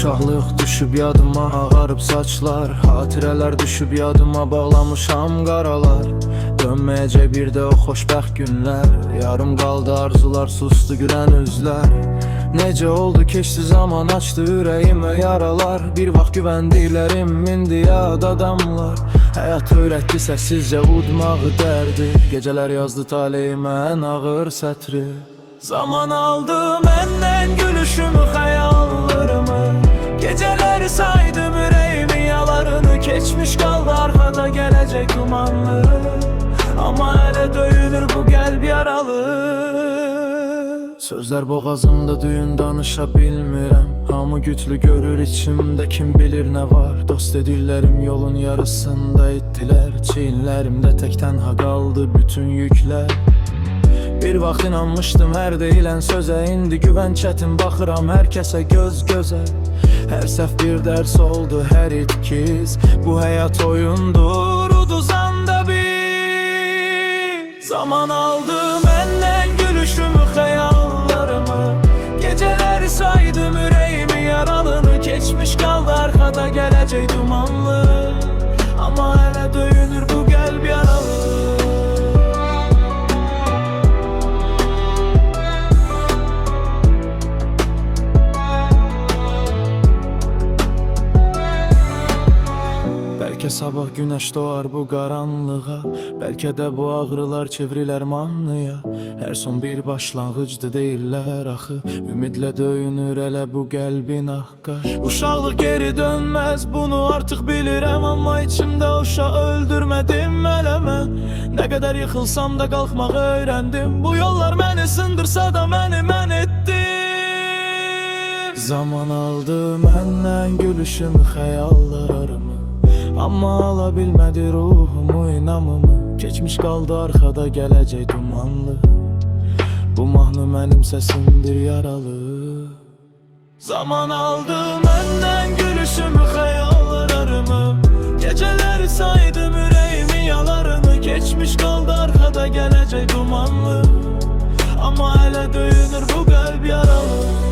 Uşaqlıq düşüb yadıma ağarıb saçlar, hatirələr düşüb yadıma bağlamışam qaralar. Dönməyəcək bir də o xoşbəxt günlər, yarım qaldı arzular, sustu gülən üzlər. Necə oldu keçdi zaman, açdı ürəyimə yaralar. Bir vaxt güvəndiklərim indi yad adamlar. Həyat öyrətdi səssizcə udmağı dərdi, gecələr yazdı taleyimə ən ağır sətri. Zaman aldı məndən gülüşümü, xəyallarımı, gecələri saydım ürəyimin yalarını. Keçmiş qaldı arxada gələcək dumanlı, amma hələ döyünür bu qəlb yaralı. Sözlər boğazımda düyün, danışa bilmirəm. Hamı gütlü görür içimdə, kim bilir nə var. Dost dediklərim yolun yarısında etdilər, çiyinlərimdə tək tənha qaldı bütün yüklər. Bir vaxt inanmışdım hər deyilən sözə, indi güvən çətin, baxıram hər kəsə göz gözə. Hər səhv bir dərs oldu, hər itkiz. Bu həyat oyundur, uduzan da bir. Zaman aldı məndən gülüşümü, xəyallarımı, gecələri saydım ürəyimin yaralını. Keçmiş qaldı arxada gələcək dumanlı, amma hələ döyünür bu qəlb yaralı. Bəlkə sabah günəş doğar bu qaranlığa, bəlkə də bu ağrılar çevrilər mahnıya. Hər son bir başlanğıcdı deyirlər axı, ümidlə döyünür elə bu qəlbin ahqaş. Uşaqlıq geri dönməz, bunu artıq bilirəm, amma içimdə uşaq öldürmədim hələ mən. Nə qədər yıxılsam da qalxmağı öyrəndim, bu yollar məni sındırsa da məni mən etdi. Zaman aldı məndən gülüşümü, xəyallarımı, amma ala bilmədi ruhumu, inamımı. Keçmiş qaldı arxada gələcək dumanlı, bu mahnı mənim səsimdir yaralı. Zaman aldı məndən gülüşümü, xəyallarımı, gecələri saydım ürəyimin yalarını. Keçmiş qaldı arxada gələcək dumanlı, amma hələ döyünür bu qəlb yaralı.